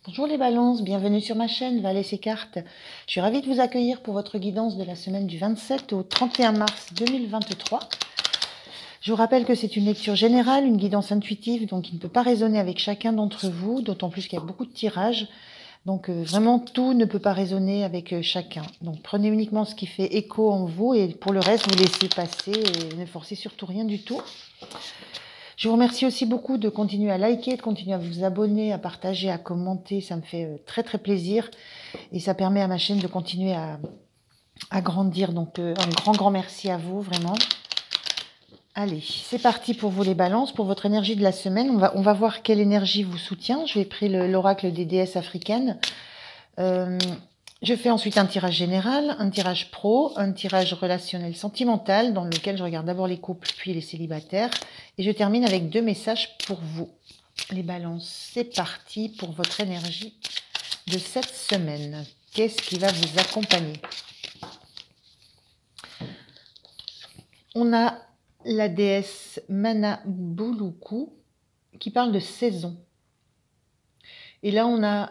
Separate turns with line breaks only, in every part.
Bonjour les balances, bienvenue sur ma chaîne Valais et cartes. Je suis ravie de vous accueillir pour votre guidance de la semaine du 27 au 31 mars 2023. Je vous rappelle que c'est une lecture générale, une guidance intuitive, donc il ne peut pas résonner avec chacun d'entre vous, d'autant plus qu'il y a beaucoup de tirages. Donc vraiment tout ne peut pas résonner avec chacun. Donc prenez uniquement ce qui fait écho en vous et pour le reste vous laissez passer et ne forcez surtout rien du tout. Je vous remercie aussi beaucoup de continuer à liker, de continuer à vous abonner, à partager, à commenter. Ça me fait très très plaisir et ça permet à ma chaîne de continuer à grandir. Donc un grand merci à vous, vraiment. Allez, c'est parti pour vous les balances, pour votre énergie de la semaine. On va voir quelle énergie vous soutient. Je vais pris l'oracle des déesses africaines. Je fais ensuite un tirage général, un tirage pro, un tirage relationnel sentimental dans lequel je regarde d'abord les couples puis les célibataires. Et je termine avec 2 messages pour vous, les balances. C'est parti pour votre énergie de cette semaine. Qu'est-ce qui va vous accompagner? On a la déesse Manabuluku qui parle de saison. Et là, on a...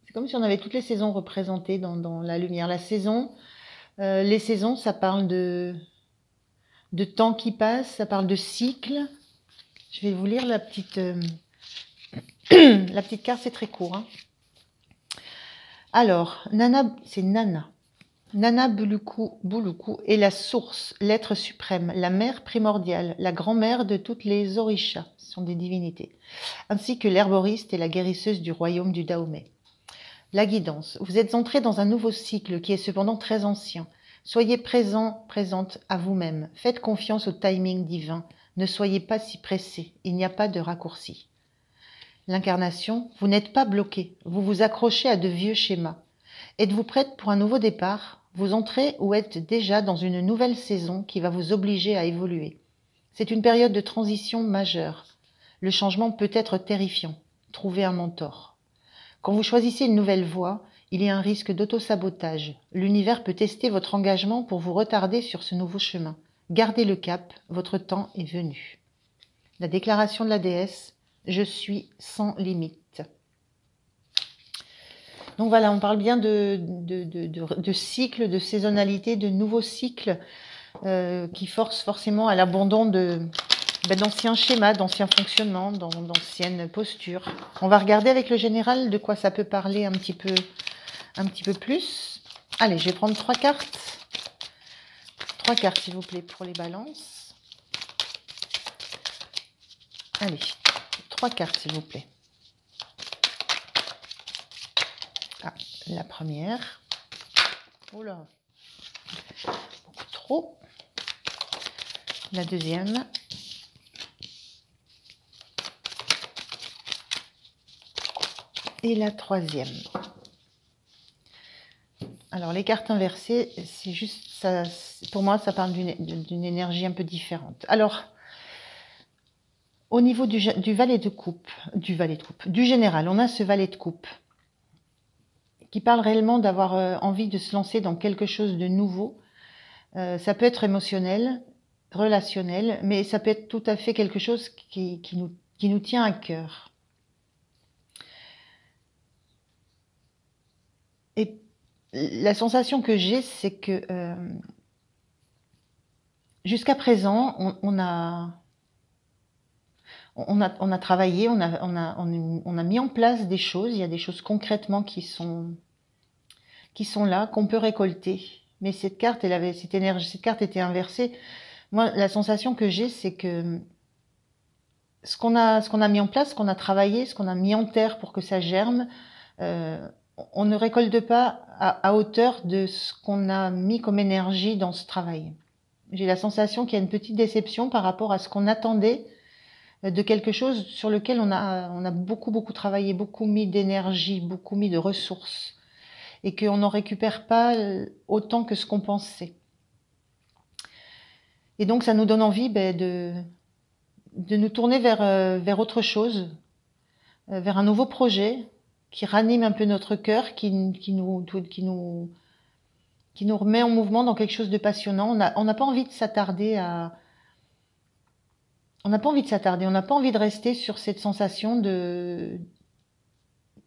c'est comme si on avait toutes les saisons représentées dans la lumière. La saison, les saisons, ça parle de temps qui passe, ça parle de cycle. Je vais vous lire la petite, la petite carte, c'est très court. Hein. Alors, c'est Nana. Nana Buluku est la source, l'être suprême, la mère primordiale, la grand-mère de toutes les orishas, ce sont des divinités, ainsi que l'herboriste et la guérisseuse du royaume du Dahomey. La guidance. Vous êtes entré dans un nouveau cycle qui est cependant très ancien. Soyez présente à vous-même. Faites confiance au timing divin. Ne soyez pas si pressé. Il n'y a pas de raccourci. L'incarnation. Vous n'êtes pas bloqué. Vous vous accrochez à de vieux schémas. Êtes-vous prête pour un nouveau départ? Vous entrez ou êtes déjà dans une nouvelle saison qui va vous obliger à évoluer. C'est une période de transition majeure. Le changement peut être terrifiant. Trouvez un mentor. Quand vous choisissez une nouvelle voie, il y a un risque d'auto-sabotage. L'univers peut tester votre engagement pour vous retarder sur ce nouveau chemin. Gardez le cap, votre temps est venu. La déclaration de la déesse, je suis sans limite. Donc voilà, on parle bien de cycle, de saisonnalité, de nouveaux cycles qui forcent forcément à l'abandon d'anciens schémas, d'anciens fonctionnements, d'anciennes postures. On va regarder avec le général de quoi ça peut parler un petit peu plus. Allez, je vais prendre 3 cartes. 3 cartes, s'il vous plaît, pour les balances. Allez, 3 cartes, s'il vous plaît. Ah, la première. Oh là, beaucoup trop. La deuxième. Et la troisième. Alors, les cartes inversées, c'est juste ça. Pour moi, ça parle d'une énergie un peu différente. Alors, au niveau du valet de coupe, du général, on a ce valet de coupe qui parle réellement d'avoir envie de se lancer dans quelque chose de nouveau. Ça peut être émotionnel, relationnel, mais ça peut être tout à fait quelque chose qui nous tient à cœur. Et la sensation que j'ai, c'est que jusqu'à présent, on a travaillé, on a mis en place des choses. Il y a des choses concrètement qui sont là, qu'on peut récolter. Mais cette carte, cette carte était inversée. Moi, la sensation que j'ai, c'est que ce qu'on a mis en place, ce qu'on a travaillé, ce qu'on a mis en terre pour que ça germe, on ne récolte pas à hauteur de ce qu'on a mis comme énergie dans ce travail. J'ai la sensation qu'il y a une petite déception par rapport à ce qu'on attendait de quelque chose sur lequel on a beaucoup travaillé, beaucoup mis d'énergie, beaucoup mis de ressources, et qu'on n'en récupère pas autant que ce qu'on pensait. Et donc ça nous donne envie de nous tourner vers autre chose, vers un nouveau projet qui ranime un peu notre cœur, qui nous remet en mouvement dans quelque chose de passionnant. On n'a pas envie de s'attarder on n'a pas envie de rester sur cette sensation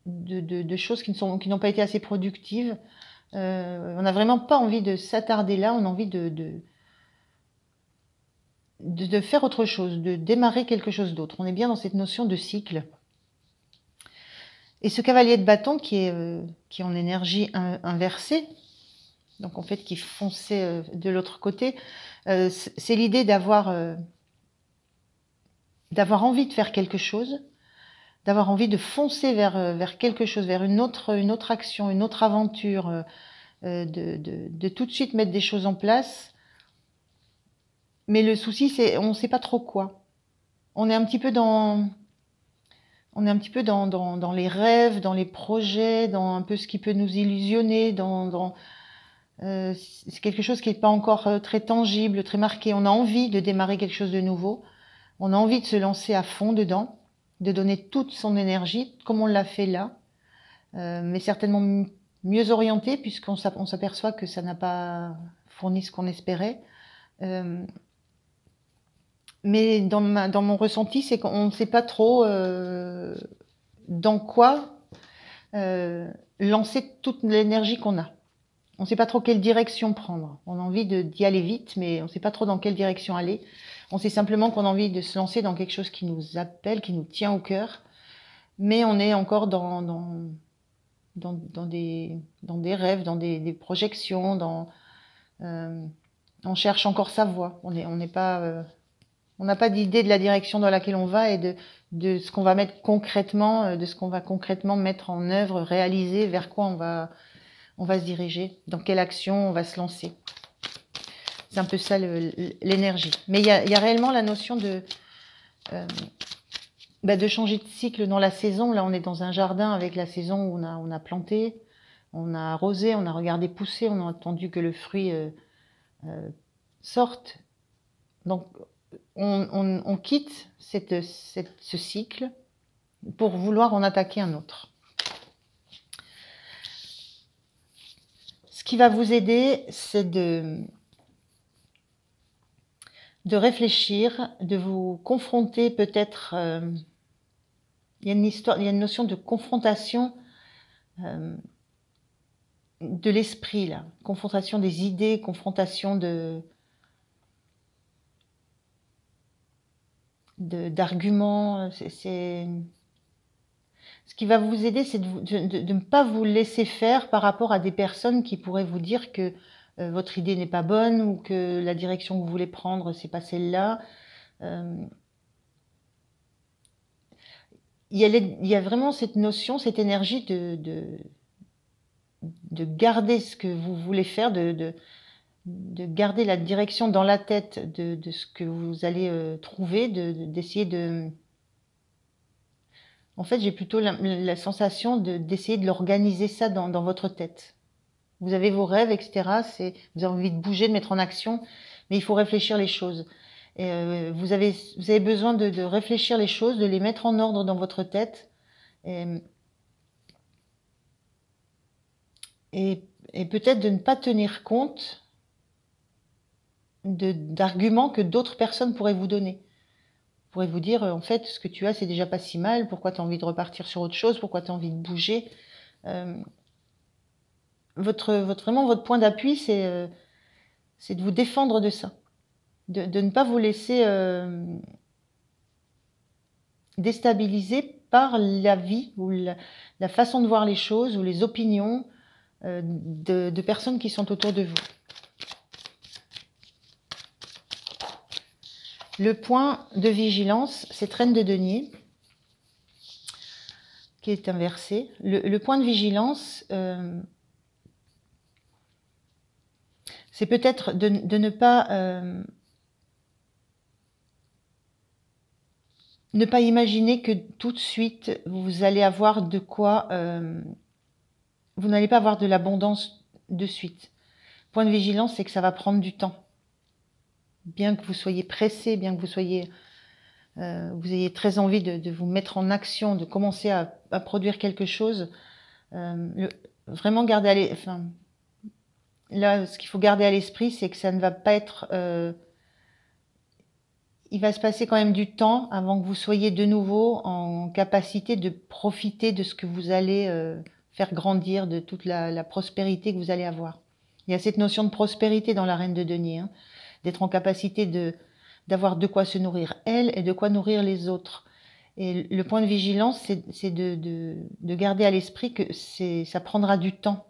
de choses qui n'ont pas été assez productives. On n'a vraiment pas envie de s'attarder là, on a envie de faire autre chose, de démarrer quelque chose d'autre. On est bien dans cette notion de cycle. Et ce cavalier de bâton qui est en énergie inversée, donc en fait qui fonçait de l'autre côté, c'est l'idée d'avoir envie de faire quelque chose, d'avoir envie de foncer vers quelque chose, vers une autre action, une autre aventure, de tout de suite mettre des choses en place. Mais le souci, c'est on ne sait pas trop quoi. On est un petit peu dans les rêves, dans les projets, dans un peu ce qui peut nous illusionner, c'est quelque chose qui n'est pas encore très tangible, très marqué. On a envie de démarrer quelque chose de nouveau. On a envie de se lancer à fond dedans, de donner toute son énergie, comme on l'a fait là, mais certainement mieux orienté, puisqu'on s'aperçoit que ça n'a pas fourni ce qu'on espérait. Mais dans mon ressenti, c'est qu'on ne sait pas trop dans quoi lancer toute l'énergie qu'on a. On ne sait pas trop quelle direction prendre. On a envie d'y aller vite, mais on ne sait pas trop dans quelle direction aller. On sait simplement qu'on a envie de se lancer dans quelque chose qui nous appelle, qui nous tient au cœur, mais on est encore dans des rêves, dans des projections, on cherche encore sa voie. On n'a pas d'idée de la direction dans laquelle on va et de ce qu'on va mettre concrètement, de ce qu'on va concrètement mettre en œuvre, réaliser, vers quoi on va se diriger, dans quelle action on va se lancer. C'est un peu ça l'énergie. Mais il y a réellement la notion de changer de cycle dans la saison. Là, on est dans un jardin avec la saison où on a planté, on a arrosé, on a regardé pousser, on a attendu que le fruit sorte. Donc, on quitte ce cycle pour vouloir en attaquer un autre. Ce qui va vous aider, c'est de réfléchir, de vous confronter peut-être. Il y a une notion de confrontation de l'esprit là, confrontation des idées, confrontation d'arguments. Ce qui va vous aider, c'est de ne pas vous laisser faire par rapport à des personnes qui pourraient vous dire que votre idée n'est pas bonne ou que la direction que vous voulez prendre, c'est pas celle-là. Il y a vraiment cette notion, cette énergie de garder ce que vous voulez faire, de garder la direction dans la tête de ce que vous allez trouver, d'essayer de... En fait, j'ai plutôt la sensation d'essayer de l'organiser ça dans votre tête. Vous avez vos rêves, etc. Vous avez envie de bouger, de mettre en action, mais il faut réfléchir les choses. Et vous avez besoin de réfléchir les choses, de les mettre en ordre dans votre tête. Et peut-être de ne pas tenir compte d'arguments que d'autres personnes pourraient vous donner. Pourraient vous dire, en fait, ce que tu as, c'est déjà pas si mal, pourquoi tu as envie de repartir sur autre chose, pourquoi tu as envie de bouger. Vraiment, votre point d'appui, c'est de vous défendre de ça. De ne pas vous laisser déstabiliser par la vie ou la façon de voir les choses ou les opinions de personnes qui sont autour de vous. Le point de vigilance, c'est Reine de denier, qui est inversé. Le point de vigilance, c'est peut-être de ne pas imaginer que tout de suite, vous allez avoir de quoi... vous n'allez pas avoir de l'abondance de suite. Point de vigilance, c'est que ça va prendre du temps. Bien que vous soyez pressé, bien que vous ayez très envie de vous mettre en action, de commencer à produire quelque chose, vraiment garder là, ce qu'il faut garder à l'esprit, c'est que ça ne va pas être il va se passer quand même du temps avant que vous soyez de nouveau en capacité de profiter de ce que vous allez faire grandir, de toute la prospérité que vous allez avoir. Il y a cette notion de prospérité dans la reine de denier, hein, d'être en capacité d'avoir de quoi se nourrir elle et de quoi nourrir les autres. Et le point de vigilance, c'est de garder à l'esprit que ça prendra du temps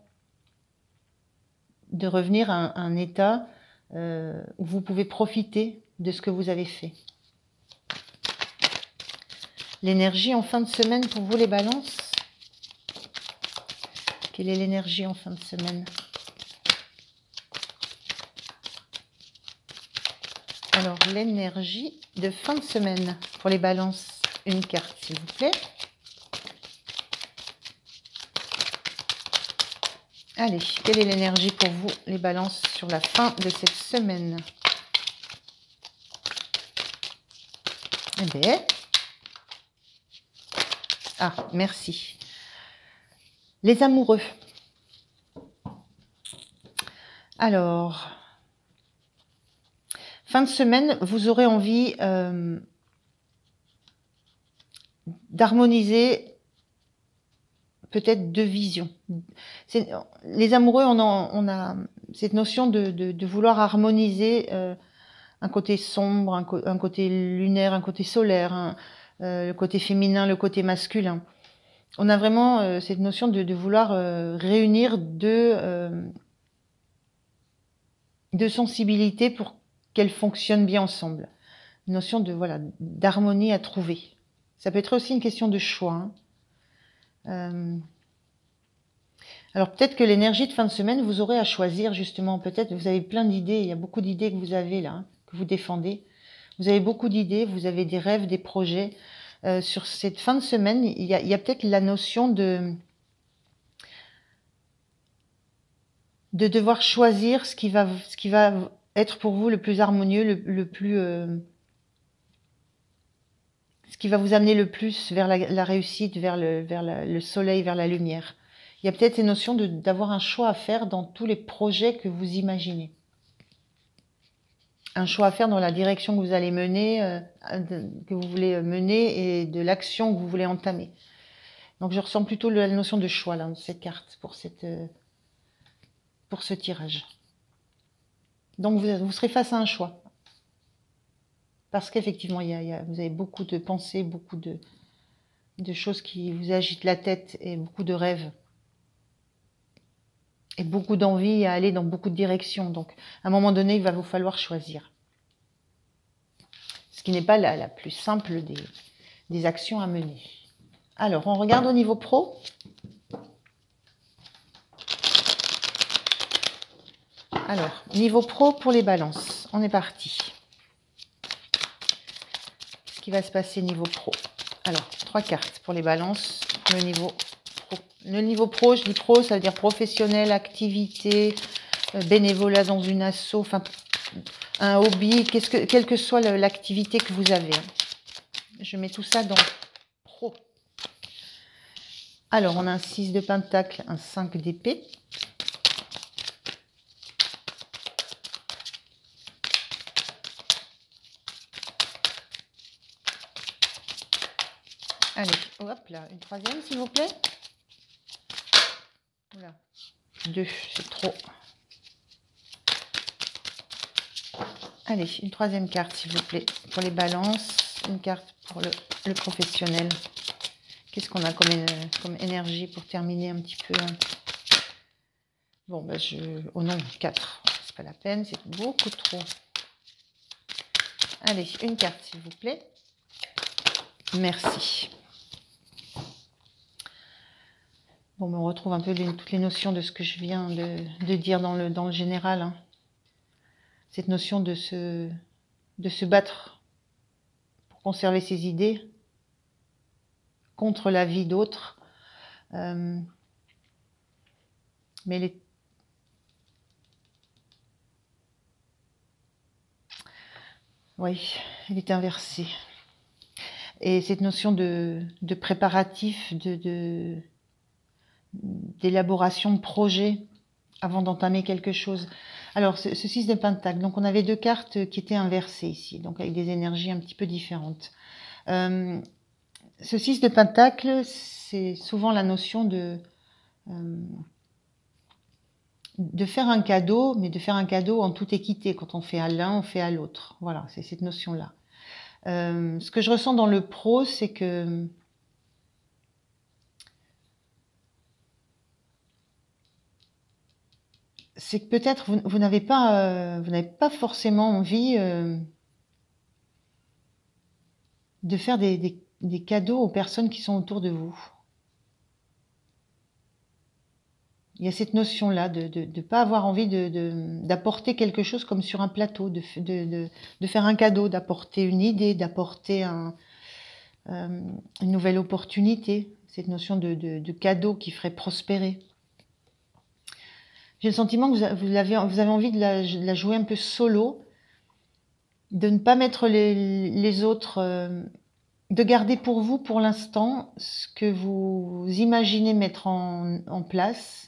de revenir à un état où vous pouvez profiter de ce que vous avez fait. L'énergie en fin de semaine pour vous les balances. Quelle est l'énergie en fin de semaine? Alors, l'énergie de fin de semaine pour les balances. Une carte, s'il vous plaît. Allez, quelle est l'énergie pour vous, les balances, sur la fin de cette semaine? Eh bien, ah, merci. Les amoureux. Alors, fin de semaine, vous aurez envie d'harmoniser peut-être deux visions. Les amoureux, on a cette notion de vouloir harmoniser un côté sombre, un côté lunaire, un côté solaire, le côté féminin, le côté masculin. On a vraiment cette notion de vouloir réunir deux sensibilités pour qu'elles fonctionnent bien ensemble. Une notion de voilà d'harmonie à trouver. Ça peut être aussi une question de choix. Alors peut-être que l'énergie de fin de semaine, vous aurez à choisir justement. Peut-être vous avez plein d'idées. Il y a beaucoup d'idées que vous avez là, que vous défendez. Vous avez beaucoup d'idées. Vous avez des rêves, des projets. Sur cette fin de semaine, il y a peut-être la notion de devoir choisir ce qui va être pour vous le plus harmonieux, le plus ce qui va vous amener le plus vers la réussite, vers le soleil, vers la lumière. Il y a peut-être cette notion d'avoir un choix à faire dans tous les projets que vous imaginez. Un choix à faire dans la direction que vous allez mener, que vous voulez mener et de l'action que vous voulez entamer. Donc je ressens plutôt la notion de choix là, dans cette carte, pour ce tirage. Donc vous serez face à un choix. Parce qu'effectivement, vous avez beaucoup de pensées, beaucoup de choses qui vous agitent la tête et beaucoup de rêves. Et beaucoup d'envie à aller dans beaucoup de directions. Donc, à un moment donné, il va vous falloir choisir. Ce qui n'est pas la plus simple des actions à mener. Alors, on regarde au niveau pro. Alors, niveau pro pour les balances. On est parti. Qu'est-ce qui va se passer niveau pro? Alors, 3 cartes pour les balances. Le niveau pro. Le niveau pro, je dis pro, ça veut dire professionnel, activité, bénévolat dans une asso, enfin, un hobby, quelle que soit l'activité que vous avez. Je mets tout ça dans pro. Alors, on a un 6 de pentacle, un 5 d'épée. Allez, hop là, une troisième s'il vous plaît. Voilà. 2, c'est trop. Allez, une troisième carte s'il vous plaît pour les balances. Une carte pour le professionnel. Qu'est-ce qu'on a comme énergie pour terminer un petit peu hein. Bon, bah oh non, 4. C'est pas la peine, c'est beaucoup trop. Allez, une carte s'il vous plaît. Merci. Bon, on retrouve un peu toutes les notions de ce que je viens de dire dans le général. Hein. Cette notion de se battre pour conserver ses idées contre la vie d'autres. Mais oui, elle est inversée. Et cette notion de préparatif, d'élaboration de projet avant d'entamer quelque chose. Alors, ce 6 de Pentacle, donc on avait deux cartes qui étaient inversées ici, donc avec des énergies un petit peu différentes. Ce 6 de Pentacle, c'est souvent la notion de faire un cadeau, mais de faire un cadeau en toute équité. Quand on fait à l'un, on fait à l'autre. Voilà, c'est cette notion-là. Ce que je ressens dans le pro, c'est que peut-être vous n'avez pas forcément envie de faire des cadeaux aux personnes qui sont autour de vous. Il y a cette notion-là de pas avoir envie d'apporter quelque chose comme sur un plateau, de faire un cadeau, d'apporter une idée, d'apporter une nouvelle opportunité. Cette notion de cadeau qui ferait prospérer. J'ai le sentiment que vous avez envie de la jouer un peu solo, de ne pas mettre les autres, de garder pour vous, pour l'instant, ce que vous imaginez mettre en place.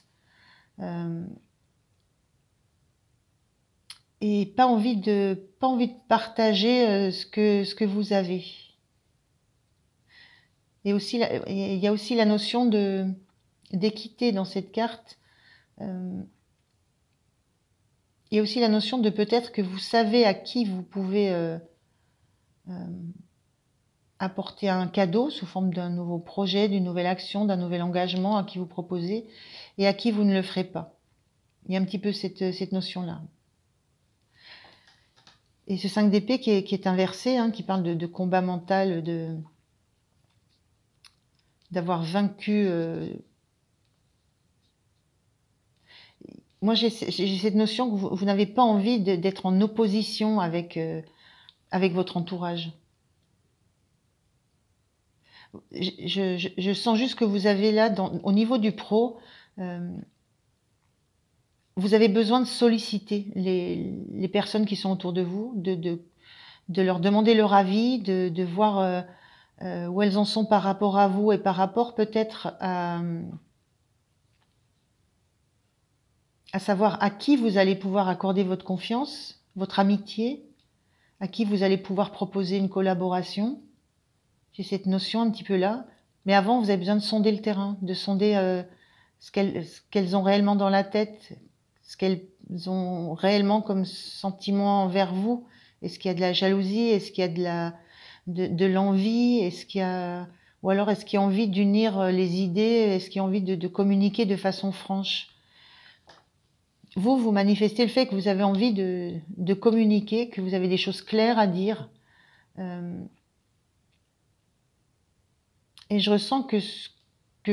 Et pas envie de partager ce que vous avez. Et aussi, il y a aussi la notion d'équité dans cette carte. Il y a aussi la notion de peut-être que vous savez à qui vous pouvez apporter un cadeau sous forme d'un nouveau projet, d'une nouvelle action, d'un nouvel engagement à qui vous proposez et à qui vous ne le ferez pas. Il y a un petit peu cette notion-là. Et ce 5 d'épée qui est inversé, hein, qui parle de combat mental, d'avoir vaincu. Moi, j'ai cette notion que vous n'avez pas envie d'être en opposition avec votre entourage. Je sens juste que vous avez là, au niveau du pro, vous avez besoin de solliciter les personnes qui sont autour de vous, de leur demander leur avis, de voir où elles en sont par rapport à vous et par rapport peut-être à savoir à qui vous allez pouvoir accorder votre confiance, votre amitié, à qui vous allez pouvoir proposer une collaboration. J'ai cette notion un petit peu là. Mais avant, vous avez besoin de sonder le terrain, de sonder ce qu'elles ont réellement dans la tête, ce qu'elles ont réellement comme sentiment envers vous. Est-ce qu'il y a de la jalousie? Est-ce qu'il y a de l'envie? Est-ce qu'il y a, ou alors est-ce qu'il y a envie d'unir les idées? Est-ce qu'il y a envie de communiquer de façon franche? Vous manifestez le fait que vous avez envie de communiquer, que vous avez des choses claires à dire. Et je ressens que ce que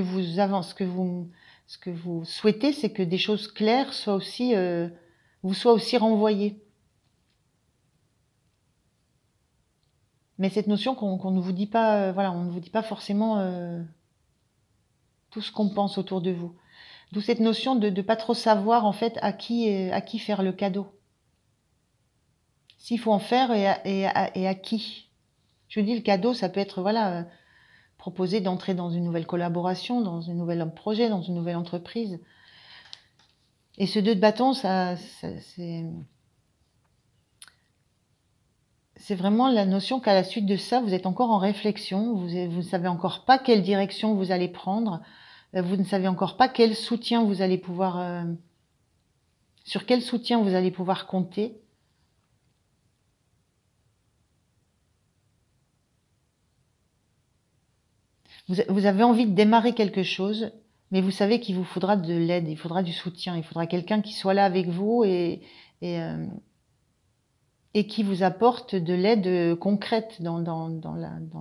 vous souhaitez, c'est que des choses claires vous soient aussi renvoyées. Mais cette notion qu'on ne vous dit pas, voilà, on ne vous dit pas forcément tout ce qu'on pense autour de vous. D'où cette notion de ne pas trop savoir en fait à qui faire le cadeau. S'il faut en faire et à qui. Je vous dis, le cadeau, ça peut être voilà, proposer d'entrer dans une nouvelle collaboration, dans un nouvel projet, dans une nouvelle entreprise. Et ce 2 de bâton, c'est vraiment la notion qu'à la suite de ça, vous êtes encore en réflexion, vous ne savez encore pas quelle direction vous allez prendre, vous ne savez encore pas quel soutien vous allez pouvoir, sur quel soutien vous allez pouvoir compter. Vous avez envie de démarrer quelque chose, mais vous savez qu'il vous faudra de l'aide, il faudra du soutien, il faudra quelqu'un qui soit là avec vous et qui vous apporte de l'aide concrète dans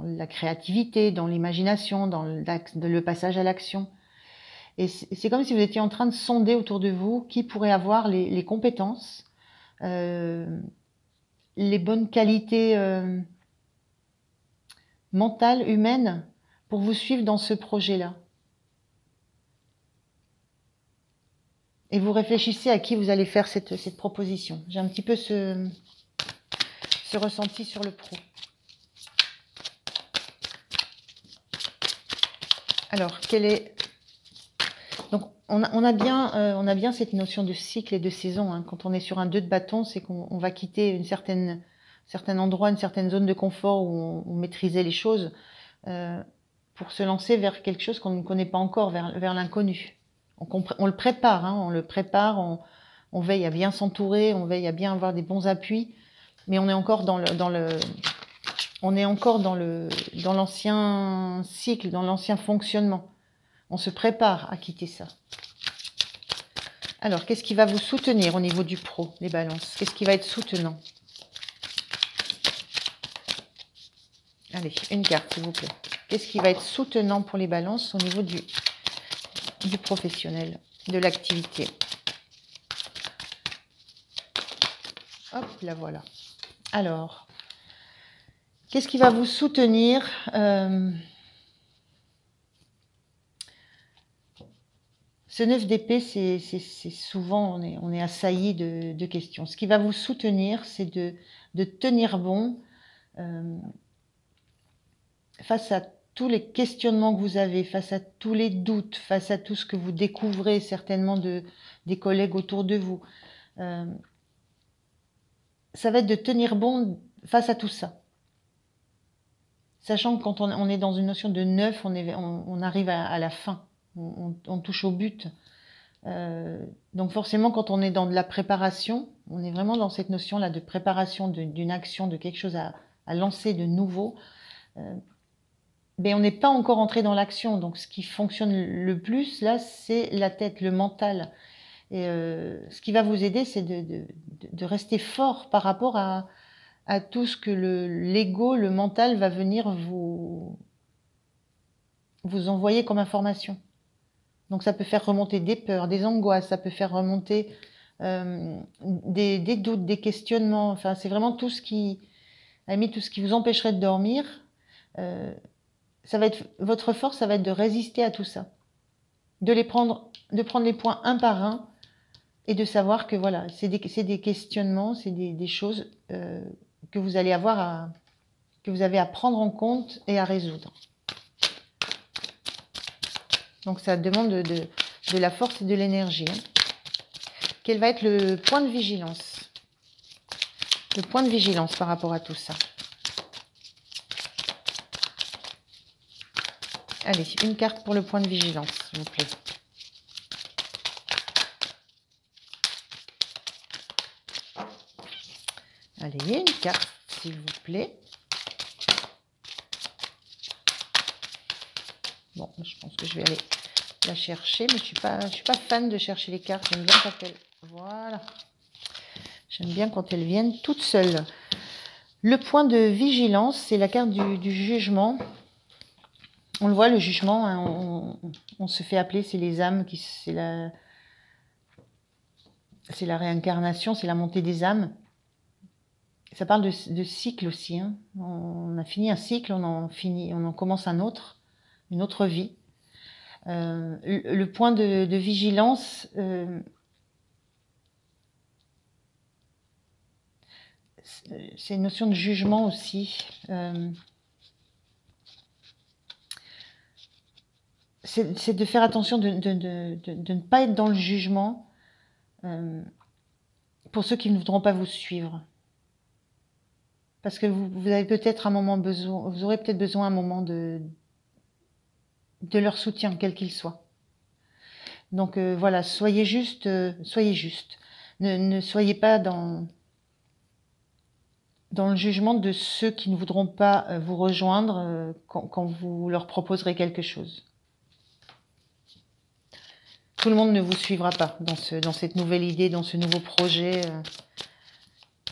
la créativité, dans l'imagination, dans le passage à l'action. Et c'est comme si vous étiez en train de sonder autour de vous qui pourrait avoir les compétences, les bonnes qualités mentales, humaines, pour vous suivre dans ce projet-là. Et vous réfléchissez à qui vous allez faire cette proposition. J'ai un petit peu ce ressenti sur le pro. Alors, donc, on a bien cette notion de cycle et de saison, hein. Quand on est sur un 2 de bâton, c'est qu'on va quitter certain endroit, une certaine zone de confort où on maîtrisait les choses, pour se lancer vers quelque chose qu'on ne connaît pas encore, vers l'inconnu. On le prépare, hein, on veille à bien s'entourer, on veille à bien avoir des bons appuis, mais on est encore dans l'ancien cycle, dans l'ancien fonctionnement. On se prépare à quitter ça. Alors, qu'est-ce qui va vous soutenir au niveau du pro, les balances? Qu'est-ce qui va être soutenant? Allez, une carte, s'il vous plaît. Qu'est-ce qui va être soutenant pour les balances au niveau du professionnel, de l'activité? Hop, la voilà. Alors, qu'est-ce qui va vous soutenir? Ce 9 d'épée, c'est souvent, on est assailli de questions. Ce qui va vous soutenir, c'est de tenir bon face à tous les questionnements que vous avez, face à tous les doutes, face à tout ce que vous découvrez certainement des collègues autour de vous. Ça va être de tenir bon face à tout ça. Sachant que quand on est dans une notion de 9, on arrive à la fin. On touche au but. Donc forcément, quand on est dans de la préparation, on est vraiment dans cette notion-là de préparation d'une action, de quelque chose à lancer de nouveau. Mais on n'est pas encore entré dans l'action. Donc ce qui fonctionne le plus, là, c'est la tête, le mental. Et ce qui va vous aider, c'est de rester fort par rapport à tout ce que l'ego, le mental va venir vous envoyer comme information. Donc ça peut faire remonter des peurs, des angoisses, ça peut faire remonter des doutes, des questionnements. Enfin, c'est vraiment tout ce qui, à la limite, tout ce qui vous empêcherait de dormir. Ça va être votre force, ça va être de résister à tout ça, de prendre les points un par un et de savoir que voilà, c'est des questionnements, c'est des choses que vous allez avoir que vous avez à prendre en compte et à résoudre. Donc ça demande de la force et de l'énergie. Hein. Quel va être le point de vigilance? Le point de vigilance par rapport à tout ça. Allez, une carte pour le point de vigilance, s'il vous plaît. Allez, une carte, s'il vous plaît. Bon, je pense que je vais aller la chercher, mais je suis pas fan de chercher les cartes. J'aime bien quand elles, voilà. J'aime bien quand elles viennent toutes seules. Le point de vigilance, c'est la carte du jugement. On le voit, le jugement, hein, on se fait appeler, c'est les âmes, c'est la réincarnation, c'est la montée des âmes. Ça parle de cycle aussi. Hein. On a fini un cycle, on en commence un autre. Une autre vie. Le point de vigilance, c'est une notion de jugement aussi. C'est de faire attention de ne pas être dans le jugement pour ceux qui ne voudront pas vous suivre. Parce que vous avez peut-être un moment besoin, vous aurez peut-être besoin un moment de leur soutien, quel qu'il soit. Donc voilà, soyez juste. Ne soyez pas dans le jugement de ceux qui ne voudront pas vous rejoindre quand vous leur proposerez quelque chose. Tout le monde ne vous suivra pas dans cette nouvelle idée, dans ce nouveau projet,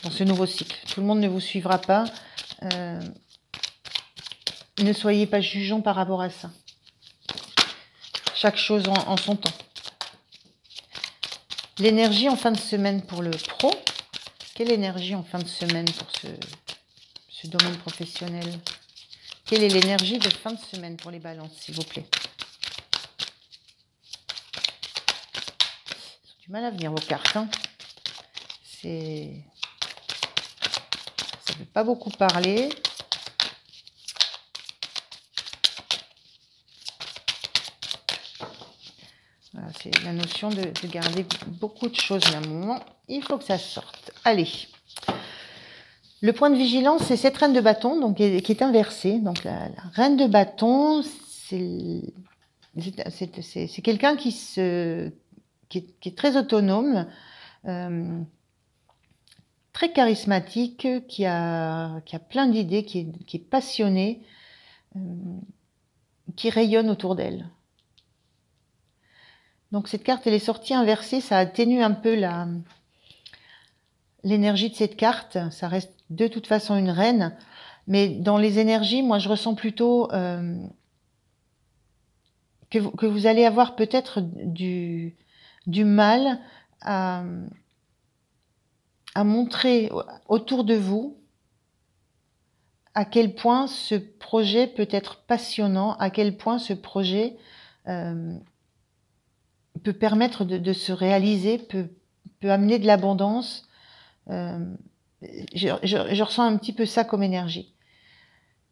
dans ce nouveau cycle. Tout le monde ne vous suivra pas. Ne soyez pas jugeants par rapport à ça. Chaque chose en son temps. L'énergie en fin de semaine pour le pro. Quelle énergie en fin de semaine pour ce domaine professionnel? Quelle est l'énergie de fin de semaine pour les balances, s'il vous plaît? Ils ont du mal à venir vos cartes. Hein. Ça ne veut pas beaucoup parler. Voilà, c'est la notion de garder beaucoup de choses à un moment. Il faut que ça sorte. Allez. Le point de vigilance, c'est cette reine de bâton, donc, qui est inversée. Donc la reine de bâton, c'est quelqu'un qui est très autonome, très charismatique, qui a plein d'idées, qui est passionné, qui rayonne autour d'elle. Donc cette carte, elle est sortie inversée, ça atténue un peu l'énergie de cette carte. Ça reste de toute façon une reine, mais dans les énergies, moi je ressens plutôt que vous allez avoir peut-être du mal à montrer autour de vous à quel point ce projet peut être passionnant, à quel point ce projet peut permettre de se réaliser, peut amener de l'abondance. Je ressens un petit peu ça comme énergie.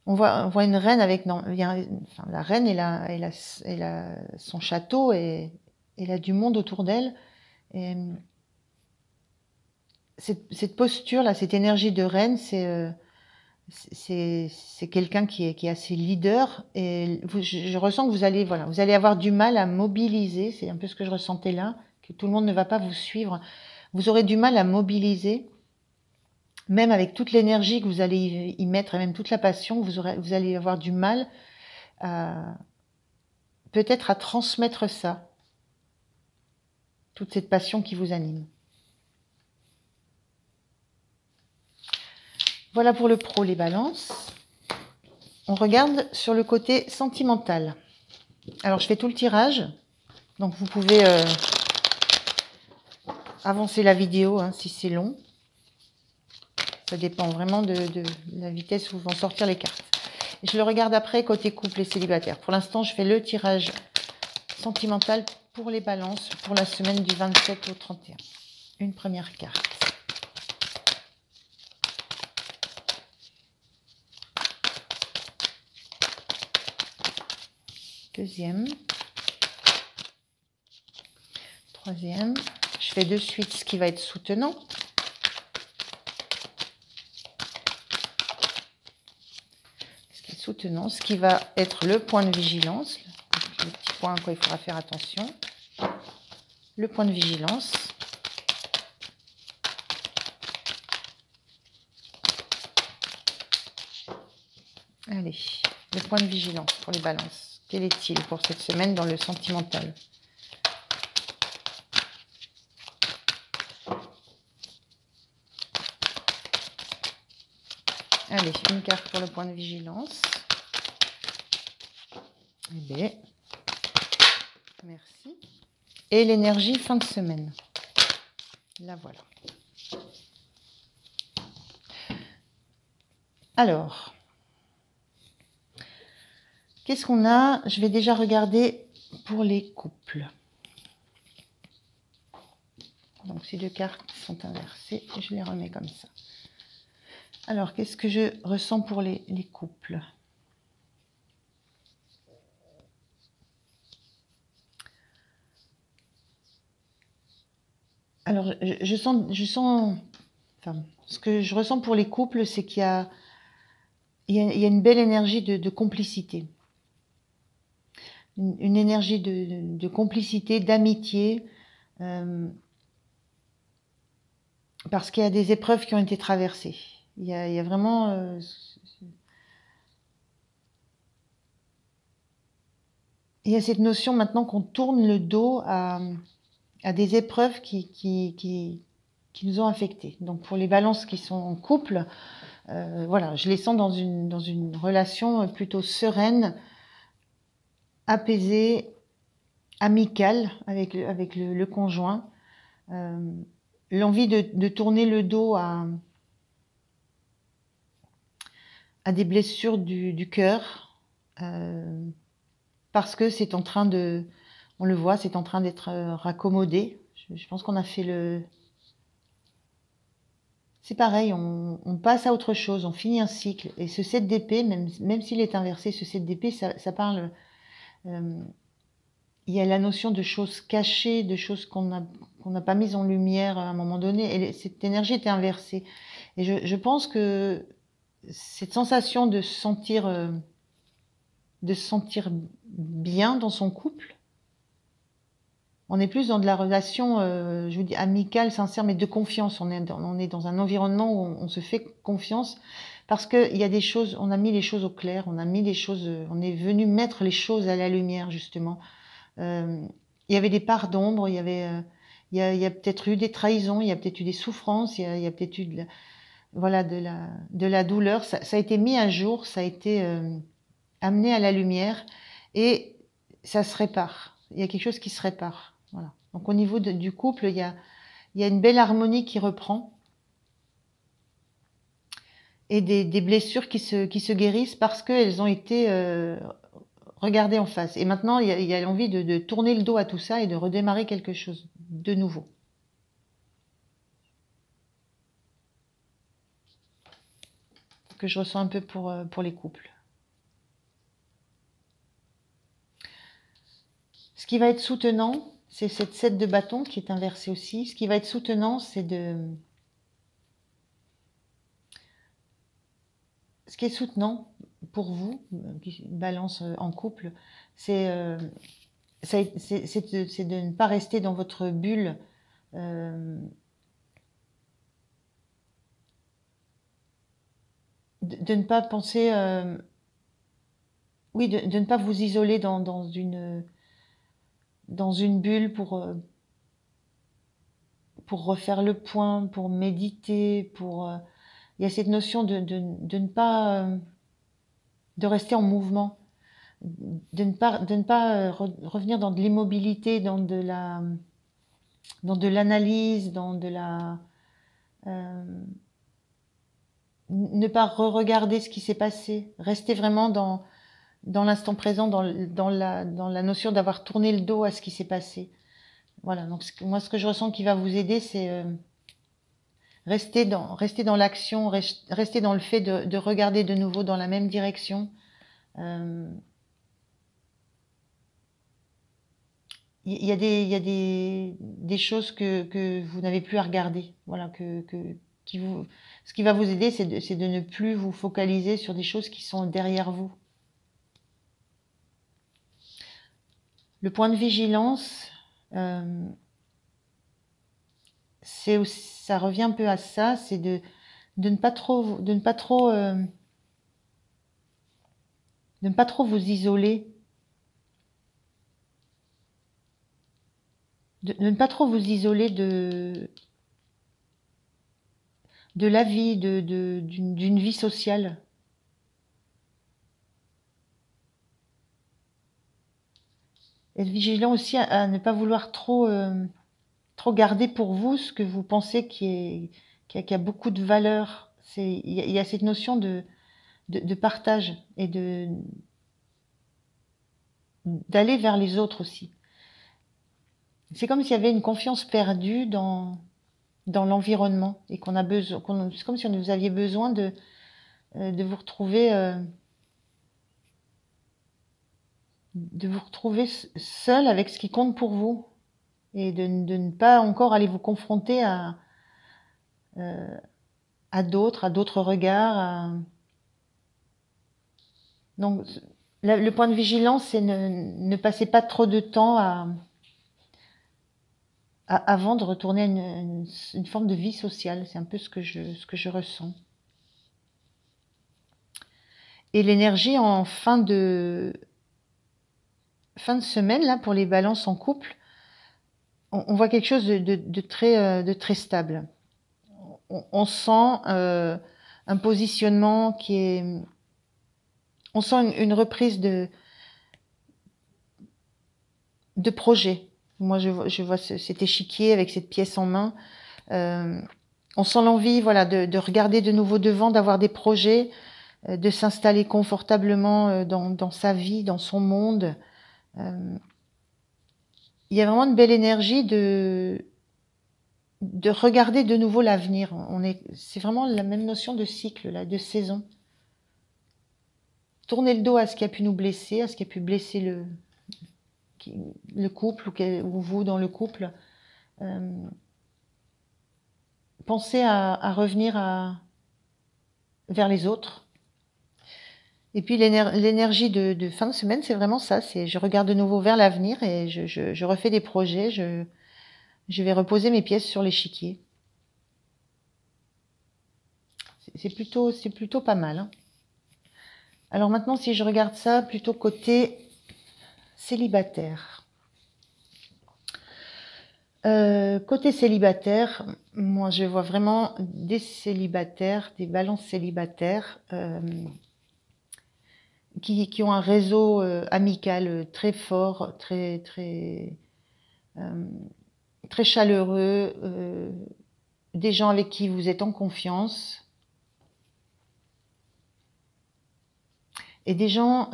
On voit une reine avec... Non, enfin, la reine, elle a son château et elle a du monde autour d'elle. Et cette posture-là, cette énergie de reine, c'est quelqu'un qui est assez leader. Et je ressens que vous allez avoir du mal à mobiliser. C'est un peu ce que je ressentais là, que tout le monde ne va pas vous suivre. Vous aurez du mal à mobiliser, même avec toute l'énergie que vous allez y mettre, et même toute la passion, vous allez avoir du mal peut-être à transmettre ça, toute cette passion qui vous anime. Voilà pour le pro, les balances. On regarde sur le côté sentimental. Alors, je fais tout le tirage. Donc, vous pouvez avancer la vidéo si c'est long. Ça dépend vraiment de la vitesse où vont sortir les cartes. Et je le regarde après côté couple et célibataire. Pour l'instant, je fais le tirage sentimental pour les balances pour la semaine du 27 au 31. Une première carte. Deuxième. Troisième. Je fais de suite ce qui va être soutenant. Ce qui est soutenant, ce qui va être le point de vigilance. Le petit point à quoi il faudra faire attention. Le point de vigilance. Allez, le point de vigilance pour les balances. Quel est-il pour cette semaine dans le sentimental? Allez, une carte pour le point de vigilance. Eh bien, merci. Et l'énergie fin de semaine. La voilà. Alors, qu'est-ce qu'on a? Je vais déjà regarder pour les couples. Donc, ces deux cartes sont inversées. Je les remets comme ça. Alors, qu'est-ce que je ressens pour les couples? Alors, je sens, enfin, ce que je ressens pour les couples, c'est qu'il y a une belle énergie de complicité. Une énergie de complicité, d'amitié, parce qu'il y a des épreuves qui ont été traversées. Il y a vraiment... il y a cette notion maintenant qu'on tourne le dos à des épreuves qui nous ont affectés. Donc pour les balances qui sont en couple, voilà, je les sens dans une relation plutôt sereine, apaisée, amicale avec le conjoint. L'envie de tourner le dos à des blessures du cœur, parce que c'est en train de... On le voit, c'est en train d'être raccommodé. Je pense qu'on a fait le... C'est pareil, on passe à autre chose, on finit un cycle. Et ce 7 d'épée, même s'il est inversé, ce 7 d'épée, ça parle... il y a la notion de choses cachées, de choses qu'on n'a pas mises en lumière à un moment donné. Et cette énergie était inversée. Et je pense que cette sensation de se sentir bien dans son couple, on est plus dans de la relation, je vous dis, amicale, sincère, mais de confiance. On est dans un environnement où on se fait confiance parce qu'il y a des choses, on a mis les choses au clair, on a mis les choses, on est venu mettre les choses à la lumière, justement. Il y avait des parts d'ombre, il y avait, il y a peut-être eu des trahisons, il y a peut-être eu des souffrances, il y a peut-être eu voilà, de la douleur. Ça a été mis à jour, ça a été amené à la lumière et ça se répare. Il y a quelque chose qui se répare. Voilà. Donc au niveau du couple, il y a une belle harmonie qui reprend et des blessures qui se guérissent parce qu'elles ont été regardez en face. Et maintenant, il y a l'envie de tourner le dos à tout ça et de redémarrer quelque chose de nouveau. Que je ressens un peu pour les couples. Ce qui va être soutenant, c'est cette 7 de bâton qui est inversée aussi. Ce qui va être soutenant, c'est ce qui est soutenant pour vous, qui balance en couple, c'est de ne pas rester dans votre bulle de ne pas penser, oui, de ne pas vous isoler dans une bulle pour refaire le point, pour méditer, il y a cette notion de ne pas, de rester en mouvement, de ne pas revenir dans de l'immobilité, dans de l'analyse, dans de la ne pas re-regarder ce qui s'est passé, rester vraiment dans l'instant présent, dans la notion d'avoir tourné le dos à ce qui s'est passé. Voilà, donc moi ce que je ressens qui va vous aider, c'est rester dans l'action, rester dans le fait de regarder de nouveau dans la même direction. Il y a des choses que vous n'avez plus à regarder. Voilà, ce qui va vous aider, c'est de ne plus vous focaliser sur des choses qui sont derrière vous. Le point de vigilance, ça revient un peu à ça, c'est de ne pas trop vous isoler, de ne pas trop vous isoler de la vie, d'une vie sociale. Être vigilant aussi à ne pas vouloir trop garder pour vous ce que vous pensez qui a beaucoup de valeur. Il y a cette notion de partage et d'aller vers les autres aussi. C'est comme s'il y avait une confiance perdue dans l'environnement et qu'on a besoin, c'est comme si vous aviez besoin de vous retrouver seul avec ce qui compte pour vous et de ne pas encore aller vous confronter à d'autres regards. Donc le point de vigilance, c'est ne passez pas trop de temps avant de retourner à une forme de vie sociale. C'est un peu ce que je ressens. Et l'énergie en fin de semaine, là, pour les balances en couple, on voit quelque chose de très stable. On sent un positionnement qui est... On sent une reprise de projet. Moi, je vois cet échiquier avec cette pièce en main. On sent l'envie, voilà, de regarder de nouveau devant, d'avoir des projets, de s'installer confortablement dans sa vie, dans son monde. Il y a vraiment une belle énergie de regarder de nouveau l'avenir. C'est vraiment la même notion de cycle, là, de saison. Tourner le dos à ce qui a pu nous blesser, à ce qui a pu blesser le couple ou vous dans le couple, pensez à revenir vers les autres. Et puis l'énergie de fin de semaine, c'est vraiment ça. Je regarde de nouveau vers l'avenir et je refais des projets. Je vais reposer mes pièces sur l'échiquier. C'est plutôt pas mal, hein. Alors maintenant, si je regarde ça plutôt côté célibataire. Côté célibataire, moi je vois vraiment des célibataires, des balances célibataires qui ont un réseau amical très fort, très chaleureux, des gens avec qui vous êtes en confiance et des gens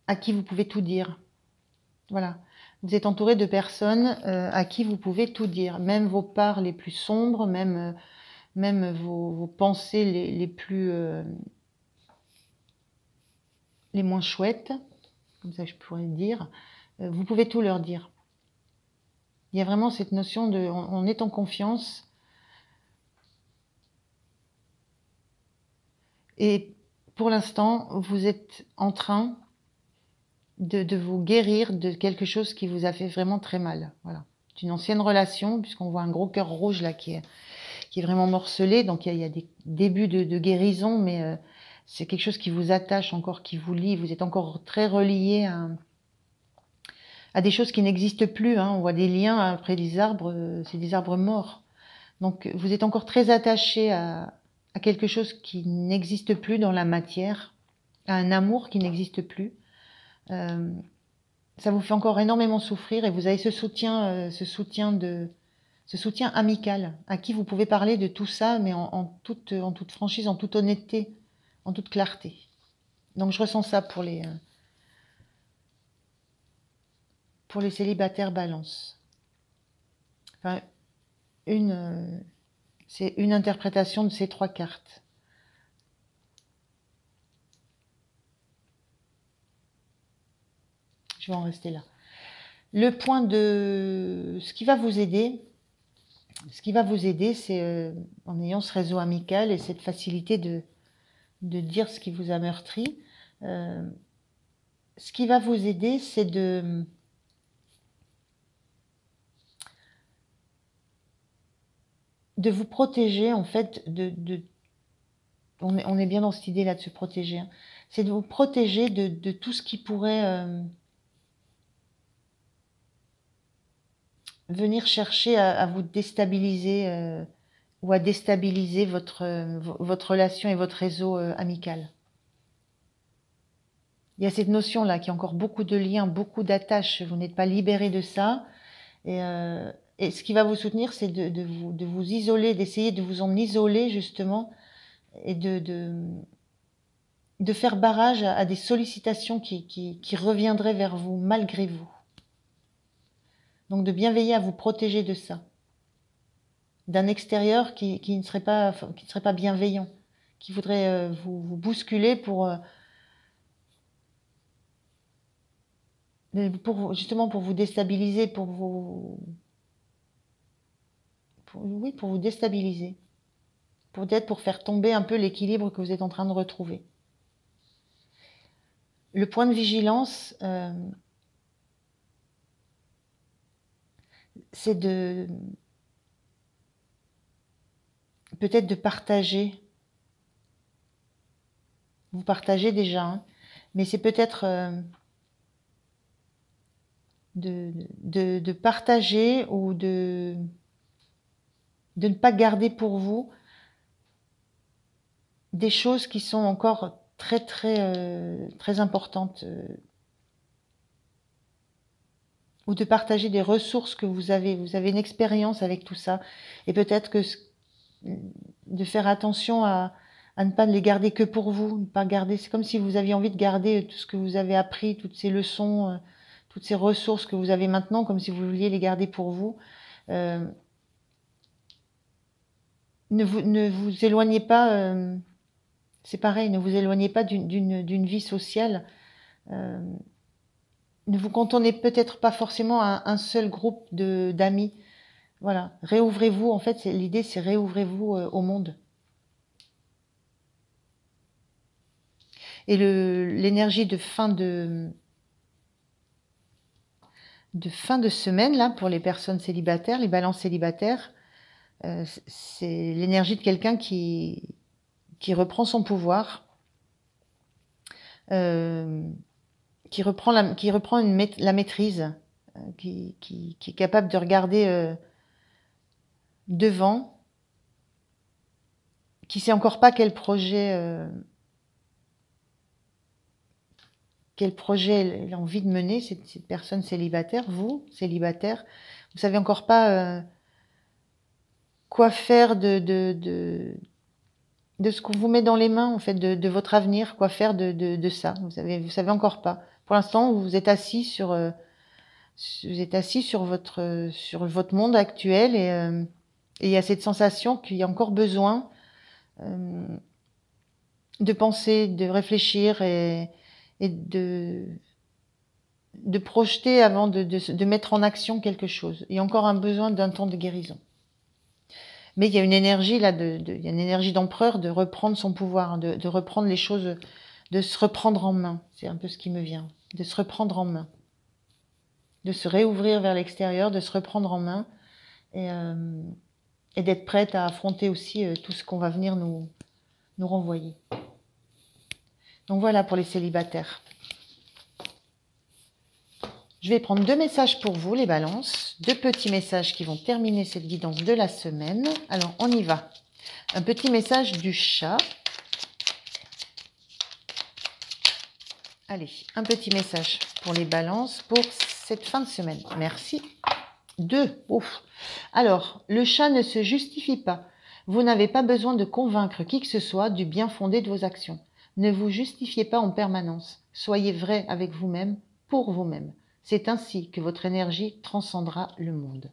à qui vous pouvez tout dire. Voilà. Vous êtes entouré de personnes à qui vous pouvez tout dire, même vos parts les plus sombres, même vos pensées les plus les moins chouettes, comme ça je pourrais dire. Vous pouvez tout leur dire. Il y a vraiment cette notion de on est en confiance. Et pour l'instant, vous êtes en train de vous guérir de quelque chose qui vous a fait vraiment très mal. Voilà. C'est une ancienne relation, puisqu'on voit un gros cœur rouge là qui est vraiment morcelé. Donc il y a des débuts de guérison, mais c'est quelque chose qui vous attache encore, qui vous lie. Vous êtes encore très relié à des choses qui n'existent plus, hein. On voit des liens après des arbres, c'est des arbres morts. Donc vous êtes encore très attaché à quelque chose qui n'existe plus dans la matière, à un amour qui n'existe plus. Ça vous fait encore énormément souffrir et vous avez ce soutien amical à qui vous pouvez parler de tout ça, mais en toute franchise, en toute honnêteté, en toute clarté. Donc je ressens ça pour les célibataires balance. Enfin, c'est une interprétation de ces trois cartes. Je vais en rester là. Le point de ce qui va vous aider, c'est en ayant ce réseau amical et cette facilité de dire ce qui vous a meurtri. Ce qui va vous aider, c'est de vous protéger, en fait, on est bien dans cette idée-là de se protéger, hein. C'est de vous protéger de tout ce qui pourrait venir chercher à vous déstabiliser ou à déstabiliser votre relation et votre réseau amical. Il y a cette notion-là qui a encore beaucoup de liens, beaucoup d'attaches. Vous n'êtes pas libéré de ça. Et ce qui va vous soutenir, c'est de vous isoler, d'essayer de vous en isoler justement et de faire barrage à des sollicitations qui reviendraient vers vous malgré vous. Donc de bien veiller à vous protéger de ça, d'un extérieur qui ne serait pas bienveillant, qui voudrait vous bousculer justement pour vous déstabiliser, pour vous déstabiliser, pour faire tomber un peu l'équilibre que vous êtes en train de retrouver. Le point de vigilance, c'est peut-être de partager. Vous partagez déjà, hein, mais c'est peut-être de partager ou de ne pas garder pour vous des choses qui sont encore très importantes, ou de partager des ressources que vous avez une expérience avec tout ça, et peut-être que de faire attention à ne pas les garder que pour vous, ne pas garder, c'est comme si vous aviez envie de garder tout ce que vous avez appris, toutes ces leçons, toutes ces ressources que vous avez maintenant, comme si vous vouliez les garder pour vous. Ne vous éloignez pas, c'est pareil, ne vous éloignez pas d'une vie sociale Ne vous cantonnez peut-être pas forcément à un seul groupe d'amis. Voilà, réouvrez-vous. En fait, l'idée, c'est réouvrez-vous au monde. Et l'énergie de fin de semaine, là, pour les personnes célibataires, les balances célibataires, c'est l'énergie de quelqu'un qui reprend son pouvoir, qui reprend la maîtrise, qui est capable de regarder devant, qui sait encore pas quel projet elle a envie de mener, cette personne célibataire, vous, célibataire, vous savez encore pas quoi faire de ce qu'on vous met dans les mains, en fait, de votre avenir, quoi faire de ça. Vous savez encore pas. Pour l'instant, vous êtes assis sur votre monde actuel et il y a cette sensation qu'il y a encore besoin de penser, de réfléchir et de projeter avant de mettre en action quelque chose. Il y a encore un besoin d'un temps de guérison. Mais il y a une énergie là, il y a une énergie d'empereur de reprendre son pouvoir, de reprendre les choses, de se reprendre en main. C'est un peu ce qui me vient. De se reprendre en main. De se réouvrir vers l'extérieur, de se reprendre en main et d'être prête à affronter aussi tout ce qu'on va venir nous renvoyer. Donc voilà pour les célibataires. Je vais prendre 2 messages pour vous, les balances. 2 petits messages qui vont terminer cette guidance de la semaine. Alors, on y va. Un petit message du chat. Allez, un petit message pour les balances pour cette fin de semaine. Merci. 2. Ouf. Alors, le chat ne se justifie pas. Vous n'avez pas besoin de convaincre qui que ce soit du bien fondé de vos actions. Ne vous justifiez pas en permanence. Soyez vrai avec vous-même, pour vous-même. C'est ainsi que votre énergie transcendra le monde.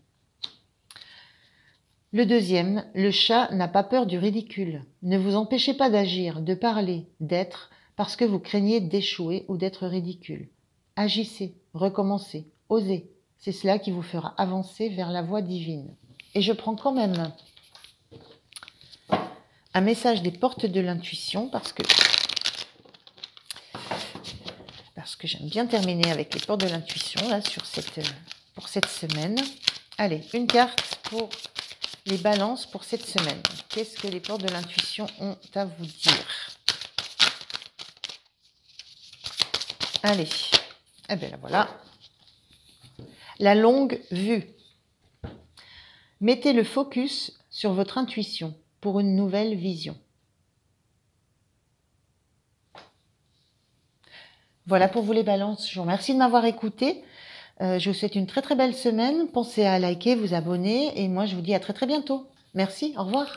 Le 2e, le chat n'a pas peur du ridicule. Ne vous empêchez pas d'agir, de parler, d'être, parce que vous craignez d'échouer ou d'être ridicule. Agissez, recommencez, osez. C'est cela qui vous fera avancer vers la voie divine. Et je prends quand même un message des portes de l'intuition parce que j'aime bien terminer avec les portes de l'intuition là pour cette semaine. Allez, une carte pour les balances pour cette semaine. Qu'est-ce que les portes de l'intuition ont à vous dire? Allez, eh bien la voilà. La longue vue. Mettez le focus sur votre intuition pour une nouvelle vision. Voilà pour vous les balances. Je vous remercie de m'avoir écouté. Je vous souhaite une très très belle semaine. Pensez à liker, vous abonner et moi je vous dis à très très bientôt. Merci, au revoir.